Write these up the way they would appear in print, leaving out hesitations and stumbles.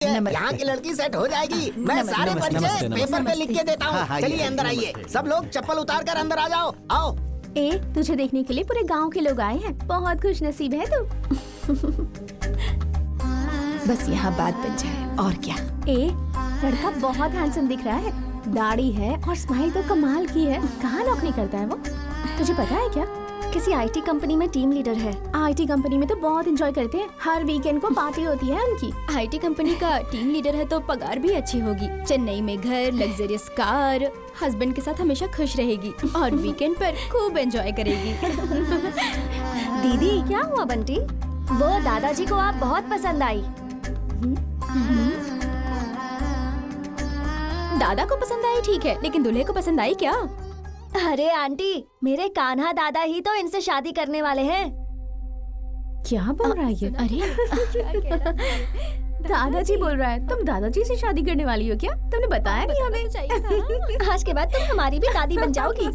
यहाँ की लड़की सेट हो जाएगी। मैं सारे परिचय पेपर पे लिख के देता हूँ। चलिए अंदर आइए, सब लोग चप्पल उतार कर अंदर आ जाओ। आओ। ए, तुझे देखने के लिए पूरे गांव के लोग आए हैं। बहुत खुश नसीब है तू। बस यहाँ बात बन जाए और क्या। ए, लड़का बहुत हैंडसम दिख रहा है। दाढ़ी है और स्माइल तो कमाल की है। कहाँ नौकरी करता है वो, तुझे पता है क्या? किसी आईटी कंपनी में टीम लीडर है। आईटी कंपनी में तो बहुत एंजॉय करते हैं। हर वीकेंड को पार्टी होती है उनकी। आईटी कंपनी का टीम लीडर है तो पगार भी अच्छी होगी। चेन्नई में घर, लग्जरियस कार, हस्बैंड के साथ हमेशा खुश रहेगी और वीकेंड पर खूब एंजॉय करेगी। दीदी, क्या हुआ बंटी? वो दादाजी को आप बहुत पसंद आई। दादा को पसंद आई ठीक है, लेकिन दूल्हे को पसंद आई क्या? अरे आंटी, मेरे कान्हा दादा ही तो इनसे शादी करने वाले हैं। क्या बोल रहा है ये? अरे दादाजी बोल रहा है। तुम दादाजी से शादी करने वाली हो क्या? तुमने बताया नहीं हमें। आज के बाद तुम हमारी भी दादी बन जाओगी।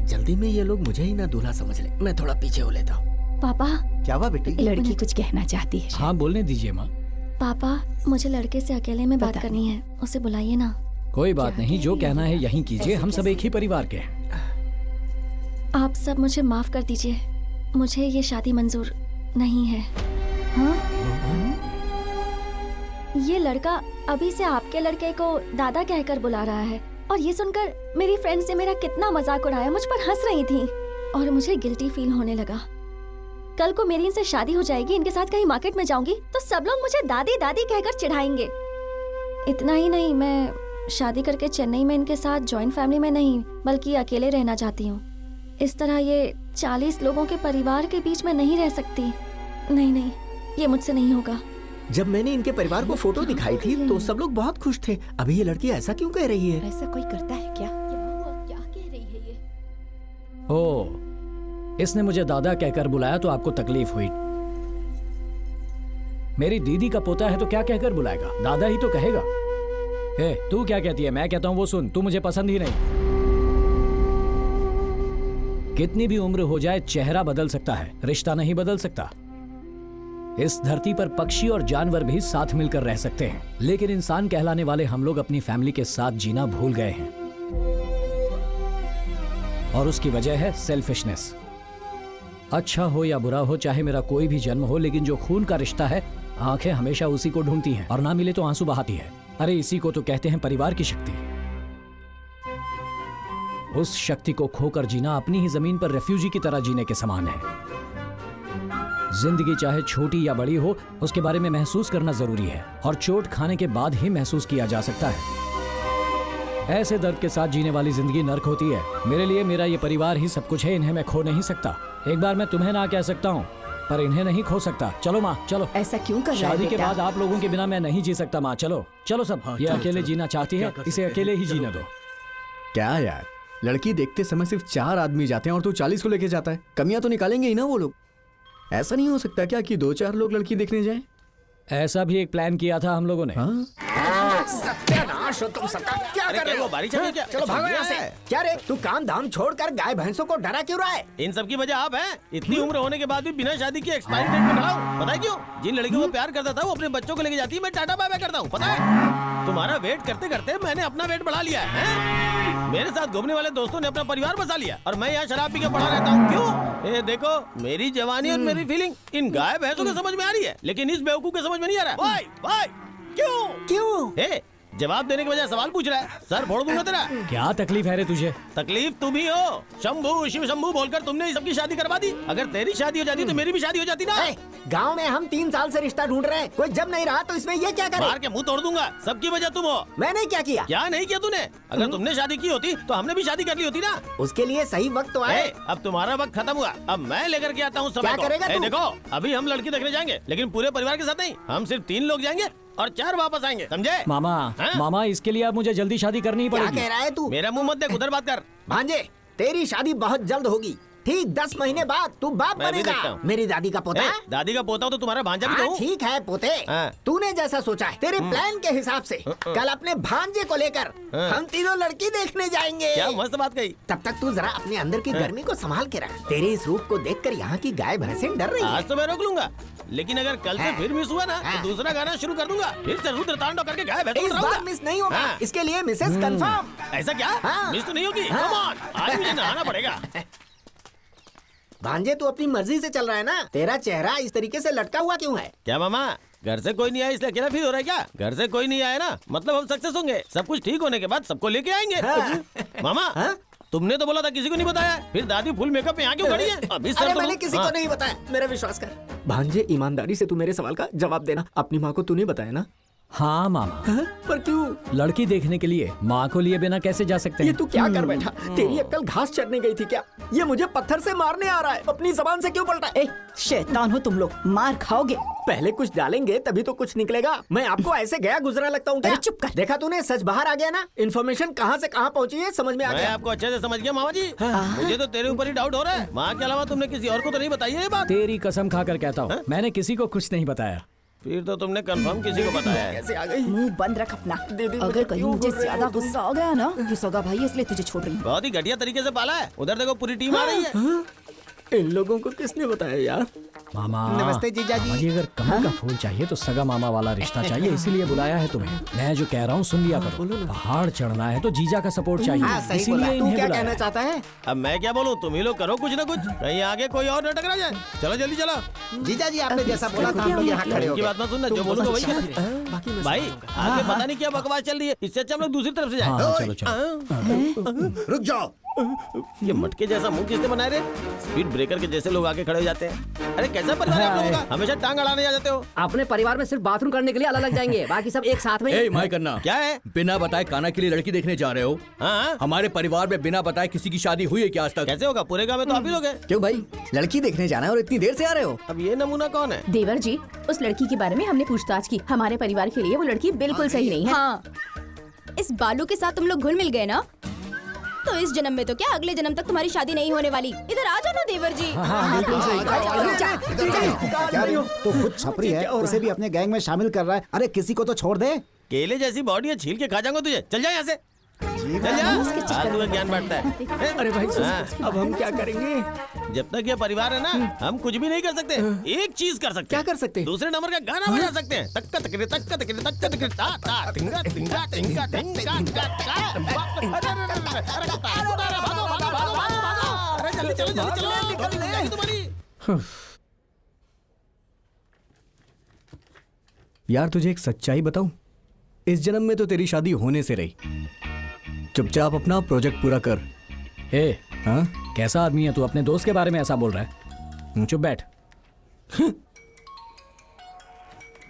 जल्दी में ये लोग मुझे ही ना दूल्हा समझ ले। मैं थोड़ा पीछे हो लेता हूँ। पापा, क्या हुआ बेटी? लड़की कुछ कहना चाहती है। हाँ, बोलने दीजिए माँ। पापा, मुझे लड़के से अकेले में बात करनी है, उसे बुलाइए ना। कोई बात नहीं, जो कहना है यहीं कीजिए। हम सब एक ही परिवार के हैं। आप सब मुझे माफ कर दीजिए, मुझे ये शादी मंजूर नहीं है। हाँ? ये लड़का अभी से आपके लड़के को दादा कहकर बुला रहा है और ये सुनकर मेरी फ्रेंड्स ने मेरा कितना मजाक उड़ाया, मुझ पर हंस रही थी और मुझे गिल्टी फील होने लगा। कल को मेरी इनसे शादी हो जाएगी, इनके साथ कहीं मार्केट में जाऊंगी तो सब लोग मुझे दादी दादी कहकर चिढ़ाएंगे। इतना ही नहीं, मैं शादी करके चेन्नई में इनके साथ जॉइंट फैमिली में नहीं बल्कि अकेले रहना चाहती हूँ। इस तरह ये 40 लोगों के परिवार के बीच में नहीं रह सकती। नहीं, ये मुझसे नहीं होगा। जब मैंने इनके परिवार को फोटो दिखाई थी तो सब लोग बहुत खुश थे। अभी ये लड़की ऐसा क्यों कह रही है? ऐसा कोई करता है क्या? क्या कह रही है ये? ओह, इसने मुझे दादा कहकर बुलाया तो आपको तकलीफ हुई। मेरी दीदी का पोता है तो क्या कहकर बुलाएगा? दादा ही तो कहेगा। ए, तू क्या कहती है? मैं कहता हूँ वो सुन, तू मुझे पसंद ही नहीं। कितनी भी उम्र हो जाए, चेहरा बदल सकता है, रिश्ता नहीं बदल सकता। इस धरती पर पक्षी और जानवर भी साथ मिलकर रह सकते हैं, लेकिन इंसान कहलाने वाले हम लोग अपनी फैमिली के साथ जीना भूल गए हैं और उसकी वजह है सेल्फिशनेस। अच्छा हो या बुरा हो, चाहे मेरा कोई भी जन्म हो, लेकिन जो खून का रिश्ता है, आंखें हमेशा उसी को ढूंढती हैं और ना मिले तो आंसू बहाती है। अरे इसी को तो कहते हैं परिवार की शक्ति। उस शक्ति को खोकर जीना अपनी ही जमीन पर रेफ्यूजी की तरह जीने के समान है। जिंदगी चाहे छोटी या बड़ी हो, उसके बारे में महसूस करना जरूरी है और चोट खाने के बाद ही महसूस किया जा सकता है। ऐसे दर्द के साथ जीने वाली जिंदगी नर्क होती है। मेरे लिए मेरा ये परिवार ही सब कुछ है, इन्हें मैं खो नहीं सकता। एक बार मैं तुम्हें ना कह सकता हूँ, पर इन्हें नहीं खो सकता। चलो माँ, चलो। ऐसा क्यों कर रहा है शादी के बेटा? बाद आप लोगों के बिना मैं नहीं जी सकता माँ। चलो चलो सब। ये अकेले जीना चाहती है, इसे अकेले ही जीने दो। क्या यार, लड़की देखते समय सिर्फ 4 आदमी जाते हैं और तू 40 को लेके जाता है। कमियां तो निकालेंगे ही ना वो लोग। ऐसा नहीं हो सकता क्या कि 2-4 लोग लड़की देखने जाएं? ऐसा भी एक प्लान किया था हम लोगों ने। हाँ? सत्यानाश हो तुम सबका। क्या कर रहे हो? बारी चली क्या? चलो भागो यहाँ से। क्या रे, तू काम धाम छोड़कर गाय भैंसों को डरा क्यों रहा है? इन सब की वजह आप हैं। इतनी उम्र होने के बाद भी बिना शादी के एक्सपायरी डेट पे खड़ा हूँ। पता है क्यों? जिन लड़कियों को प्यार करता था वो अपने बच्चों को लेके जाती है, मैं टाटा बाय बाय करता हूँ। पता है, तुम्हारा वेट करते करते मैंने अपना वेट बढ़ा लिया है। मेरे साथ घूमने वाले दोस्तों ने अपना परिवार बसा लिया और मैं यहाँ शराब पी के पड़ा रहता हूँ। क्यों? देखो, मेरी जवानी और मेरी फीलिंग इन गाय भैंसों को समझ में आ रही है, लेकिन इस बेवकूफ को समझ में नहीं आ रहा। भाई क्यों? जवाब देने के बजाय सवाल पूछ रहा है। सर फोड़ दूंगा तेरा। क्या तकलीफ है रे तुझे? तकलीफ तुम ही हो। शंभू शिव शंभू बोलकर तुमने इस सबकी शादी करवा दी। अगर तेरी शादी हो जाती तो मेरी भी शादी हो जाती ना। गांव में हम 3 साल से रिश्ता ढूंढ रहे हैं, कोई जब नहीं रहा तो इसमें ये क्या करे? मार के मुंह तोड़ दूंगा। सबकी वजह तुम हो। मैंने क्या किया? क्या नहीं किया तूने? अगर तुमने शादी की होती तो हमने भी शादी कर ली होती ना। उसके लिए सही वक्त तो आए। अब तुम्हारा वक्त खत्म हुआ, अब मैं लेकर के आता हूँ समय क्या को। करेगा तू? देखो, अभी हम लड़की देखने जाएंगे, लेकिन पूरे परिवार के साथ नहीं। हम सिर्फ 3 लोग जाएंगे और 4 वापस आएंगे, समझे? मामा, इसके लिए अब मुझे जल्दी शादी करनी क्या पड़ेगी। कह रहा है तू? मेरा मुंह मत देख, उधर बात कर। भांजे, तेरी शादी बहुत जल्द होगी। ठीक 10 महीने बाद तू बाप मैं भी देखता बनेगा। हूँ। मेरी दादी का पोता। दादी का पोता हो तो तुम्हारा भांजा भी तो हाँ, हूँ। ठीक है पोते, हाँ। तूने जैसा सोचा है तेरे प्लान के हिसाब से कल अपने भांजे को लेकर हम तीनों लड़की देखने जाएंगे। क्या मस्त बात कही। तब तक तू जरा अपने अंदर की गर्मी को संभाल के रख। तेरे इस रूप को देखकर यहाँ की गाय भैंसें डर रही है। आज तो मैं रोक लूंगा, लेकिन अगर कल से हाँ। फिर मिस हुआ ना हाँ। तो दूसरा गाना शुरू कर दूंगा। फिर से रुद्र तांडव करके गाय भैंसों को इस बार डराऊंगा। मिस नहीं होगा। हाँ। इसके लिए मिसेस कंफर्म। ऐसा क्या? हाँ। मिस तो नहीं होगी। हाँ। Come on, आज मुझे नहाना पड़ेगा। भांजे तू अपनी मर्जी से चल रहा है ना? तेरा चेहरा इस तरीके से लटका हुआ क्यों है? क्या मामा, घर से कोई नहीं आया इसलिए अकेला फील हो रहा है क्या? घर से कोई नहीं आया ना, मतलब हम सक्सेस होंगे। सब कुछ ठीक होने के बाद सबको लेके आएंगे। हाँ। मामा, हाँ? तुमने तो बोला था किसी को नहीं बताया, फिर दादी फुल मेकअप में यहाँ क्यों खड़ी है? अभी सर अरे तो मैंने लो। किसी हाँ। को नहीं बताया, मेरा विश्वास कर। भांजे ईमानदारी से तू मेरे सवाल का जवाब देना। अपनी माँ को तूने बताया ना? हाँ मामा, हाँ? पर क्यों? लड़की देखने के लिए माँ को लिए बिना कैसे जा सकते ये हैं? तू क्या कर बैठा? तेरी अक्ल घास चढ़ने गई थी क्या? ये मुझे पत्थर से मारने आ रहा है। अपनी जबान से क्यों पलटा? ए, शैतान हो तुम लोग, मार खाओगे। पहले कुछ डालेंगे तभी तो कुछ निकलेगा। मैं आपको ऐसे गया गुजरा लगता हूँ क्या? अरे चुप कर। देखा तूने, सच बाहर आ गया ना? इन्फॉर्मेशन कहाँ से कहाँ पहुँची है समझ में आ मैं गया। आपको अच्छे से समझ गया मामा जी। मुझे तो तेरे ऊपर ही डाउट हो रहा है। माँ के अलावा तुमने किसी और को तो नहीं बताई है ये बात? तेरी कसम खाकर कहता हूँ, मैंने किसी को कुछ नहीं बताया। फिर तो तुमने कंफर्म किसी को बताया है। कैसे आ गई? मुंह बंद रख अपना। दीदी, अगर मुझे कहीं क्यों मुझे घूर रहे ज्यादा हो? गुस्सा हो गया ना, ये सगा भाई है, इसलिए तुझे छोड़ रही हूँ। बहुत ही घटिया तरीके से पाला है। उधर देखो पूरी टीम आ रही है। इन लोगों को किसने बताया यार? मामा, नमस्ते जीजाजी। मामा जी, अगर कमल का फूल चाहिए तो सगा मामा वाला रिश्ता चाहिए, इसीलिए बुलाया है तुम्हें। मैं जो कह रहा हूँ सुन लिया करो। पहाड़ चढ़ना है तो जीजा का सपोर्ट हाँ चाहिए, सही बोला। इसीलिए तू इन्हें क्या बुलाया कहना है। चाहता है? अब मैं क्या बोलूँ, तुम ही लोग करो कुछ ना कुछ, कहीं आगे कोई और न टकरा जाए। चलो जल्दी चलो। जीजाजी आपने जैसा बोला था हम लोग यहाँ खड़े हो की गए। बात मत सुनना, जो बोलूंगा वही करना। बाकी मैं भाई आगे पता नहीं क्या बकवास चल रही है, इससे अच्छा हम लोग दूसरी तरफ से हाँ जाए। हाँ, चलो चलो। रुक जाओ। ये मटके जैसा मुंह किसने बनाए रे? स्पीड ब्रेकर के जैसे लोग आके खड़े हो जाते हैं। अरे कैसा परिवार है आप लोगों का? हमेशा टांग अड़ाने आ जाते हो। अपने परिवार में सिर्फ बाथरूम करने के लिए अलग अलग जाएंगे, बाकी सब एक साथ में ही। ए माय करना, क्या है? बिना बताए काना के लिए लड़की देखने जा रहे हो? हाँ हमारे परिवार में बिना बताए किसी की शादी हुई है क्या आज तक? कैसे होगा? पूरे गाँव में तो आप ही लोग हैं। क्यों भाई, लड़की देखने जाना है और इतनी देर से आ रहे हो? अब ये नमूना कौन है? देवर जी, उस लड़की के बारे में हमने पूछताछ की। हमारे परिवार के लिए वो लड़की बिल्कुल सही नहीं है। हाँ, इस बालू के साथ तुम लोग घुल मिल गए ना, तो इस जन्म में तो क्या अगले जन्म तक तुम्हारी शादी नहीं होने वाली। इधर आ जाओ ना देवर जी। तो खुद छपरी है, उसे भी अपने गैंग में शामिल कर रहा है। अरे किसी को तो छोड़ दे। केले जैसी बॉडी है, छील के खा जाऊंगा तुझे। चल जा यहाँ से, चल जा। फालतू का ज्ञान बांटता है। अरे भाई हाँ। अब हम क्या करेंगे? जब तक ये परिवार है ना, हम कुछ भी नहीं कर सकते। एक चीज कर सकते क्या हैं। कर सकते हैं? दूसरे नंबर का गाना बजा सकते हैं। तक्का तकरे तक्का तकरे तक्का तकरे ता ता टिंगा टिंगा टिंगा टिंगा टिंगा भागो भागो भागो भागो। अरे जल्दी चलो जल्दी चलो, निकल जाएगी तुम्हारी। यार तुझे एक सच्चाई बताऊं, इस जन्म में तो तेरी शादी होने से रही। चुपचाप अपना प्रोजेक्ट पूरा कर। ए, हाँ? कैसा आदमी है तू? अपने दोस्त के बारे में ऐसा बोल रहा है? चुप बैठ।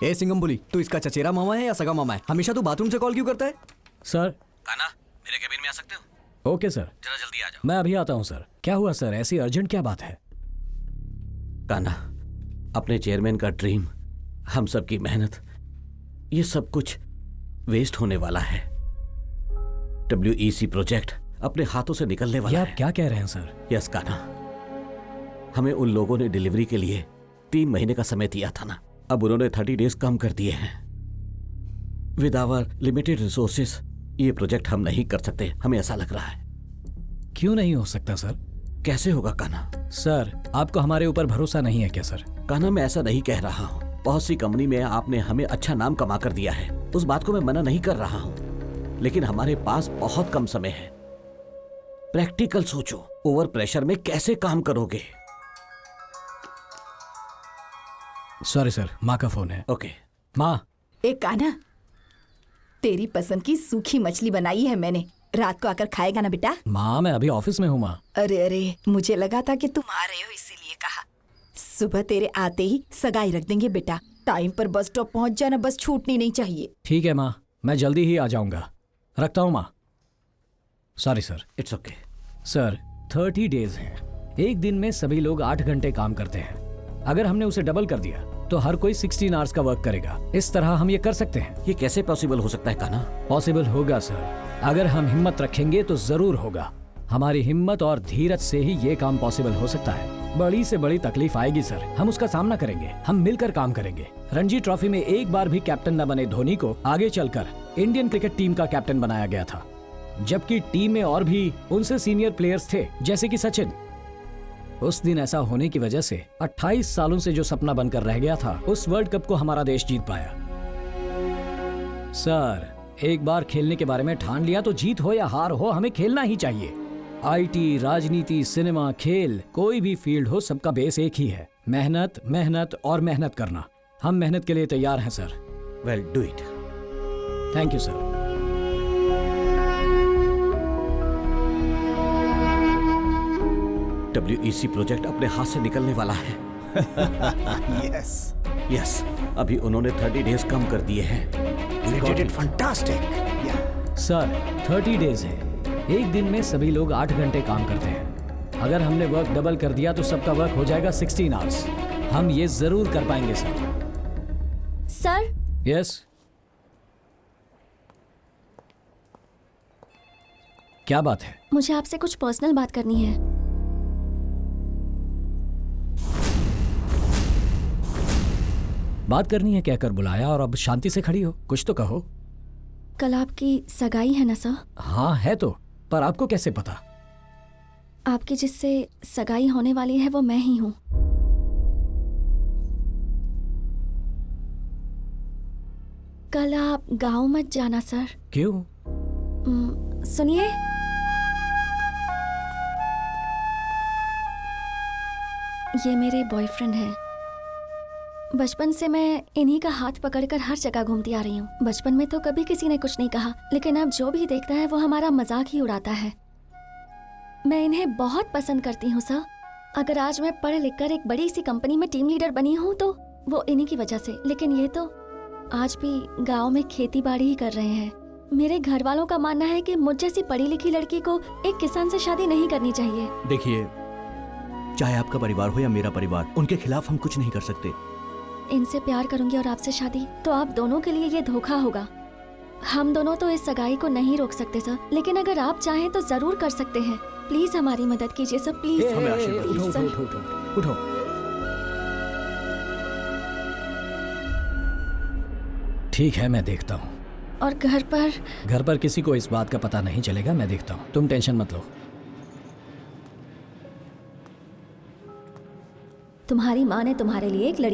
ए सिंगम बोली, तू इसका चचेरा मामा है या सगा मामा है? हमेशा तू बाथरूम से कॉल क्यों करता है? सर। काना, मेरे केबिन में आ सकते हो? ओके सर, जरा जल्दी आ जाओ। मैं अभी आता हूँ सर। क्या हुआ सर, ऐसी अर्जेंट क्या बात है? काना, अपने चेयरमैन का ड्रीम, हम सब की मेहनत, ये सब कुछ वेस्ट होने वाला है। WEC प्रोजेक्ट अपने हाथों से निकलने ये वाला आप है। क्या कह रहे हैं सर? यस काना, हमें उन लोगों ने डिलीवरी के लिए 3 महीने का समय दिया था ना, अब उन्होंने 30 डेज कम कर दिए हैं। विद आवर लिमिटेड रिसोर्सेस ये प्रोजेक्ट हम नहीं कर सकते, हमें ऐसा लग रहा है। क्यों नहीं हो सकता सर? कैसे होगा काना? सर, आपको हमारे ऊपर भरोसा नहीं है क्या सर? काना, मैं ऐसा नहीं कह रहा हूँ। बहुत सी कंपनी में आपने हमें अच्छा नाम कमा कर दिया है, उस बात को मैं मना नहीं कर रहा हूँ, लेकिन हमारे पास बहुत कम समय है। प्रैक्टिकल सोचो, ओवर प्रेशर में कैसे काम करोगे? सॉरी सर, माँ का फोन है। ओके। माँ। एक काना, तेरी पसंद की सूखी मछली बनाई है मैंने, रात को आकर खाएगा ना बेटा? माँ मैं अभी ऑफिस में हूँ माँ। अरे अरे, मुझे लगा था कि तुम आ रहे हो इसीलिए कहा। सुबह तेरे आते ही सगाई रख देंगे बेटा। टाइम पर बस स्टॉप पहुंच जाना, बस छूटनी नहीं चाहिए। ठीक है माँ, मैं जल्दी ही आ जाऊंगा। रखता हूँ माँ। Sorry sir. It's okay. Sir 30 days हैं। एक दिन में सभी लोग 8 घंटे काम करते हैं। अगर हमने उसे डबल कर दिया तो हर कोई 16 आवर्स का वर्क करेगा। इस तरह हम ये कर सकते हैं। ये कैसे पॉसिबल हो सकता है काना? पॉसिबल होगा सर, अगर हम हिम्मत रखेंगे तो जरूर होगा। हमारी हिम्मत और धीरज से ही ये काम पॉसिबल हो सकता है। बड़ी से बड़ी तकलीफ आएगी सर, हम उसका सामना करेंगे, हम मिलकर काम करेंगे। रणजी ट्रॉफी में एक बार भी कैप्टन न बने धोनी को आगे चलकर इंडियन क्रिकेट टीम का कैप्टन बनाया गया था, जबकि टीम में और भी उनसे सीनियर प्लेयर्स थे जैसे कि सचिन। उस दिन ऐसा होने की वजह से 28 सालों से जो सपना बनकर रह गया था, उस वर्ल्ड कप को हमारा देश जीत पाया। सर, एक बार खेलने के बारे में ठान लिया तो जीत हो या हार हो, हमें खेलना ही चाहिए। आईटी, राजनीति, सिनेमा, खेल, कोई भी फील्ड हो, सबका बेस एक ही है, मेहनत, मेहनत और मेहनत करना। हम मेहनत के लिए तैयार हैं sir. Well, do it. Thank you sir. WEC project अपने हाथ से निकलने वाला है। यस, अभी उन्होंने 30 डेज कम कर दिए हैं। सर, 30 डेज है। एक दिन में सभी लोग 8 घंटे काम करते हैं। अगर हमने वर्क डबल कर दिया तो सबका वर्क हो जाएगा 16 आवर्स। हम ये जरूर कर पाएंगे सर। सर, यस, क्या बात है? मुझे आपसे कुछ पर्सनल बात करनी है। बात करनी है, कहकर बुलाया और अब शांति से खड़ी हो, कुछ तो कहो। कल आपकी सगाई है ना सर? हाँ है तो, पर आपको कैसे पता? आपकी जिससे सगाई होने वाली है वो मैं ही हूँ। कल आप गांव मत जाना सर। क्यों? सुनिए, ये मेरे बॉयफ्रेंड हैं। बचपन से मैं इन्हीं का हाथ पकड़कर हर जगह घूमती आ रही हूँ। बचपन में तो कभी किसी ने कुछ नहीं कहा, लेकिन अब जो भी देखता है वो हमारा मजाक ही उड़ाता है। मैं इन्हें बहुत पसंद करती हूँ सर। अगर आज मैं पढ़ लिख कर एक बड़ी सी कंपनी में टीम लीडर बनी हूँ तो वो इन्हीं की वजह से। लेकिन ये तो आज भी गाँव में खेती बाड़ी ही कर रहे हैं। मेरे घर वालों का मानना है कि मुझ जैसी पढ़ी लिखी लड़की को एक किसान से शादी नहीं करनी चाहिए। देखिए, चाहे आपका परिवार हो या मेरा परिवार, उनके खिलाफ हम कुछ नहीं कर सकते। इनसे प्यार करूंगी और आपसे शादी, तो आप दोनों के लिए ये धोखा होगा। हम दोनों तो इस सगाई को नहीं रोक सकते सर, लेकिन अगर आप चाहें तो जरूर कर सकते हैं। प्लीज हमारी मदद कीजिए सर, प्लीज। उठो, सर। उठो, उठो, उठो। ठीक है, मैं देखता हूँ। और घर पर किसी को इस बात का पता नहीं चलेगा, मैं देखता हूँ, तुम टेंशन मत लो। तुम्हारी माँ ने तुम्हारे लिए एक लड़की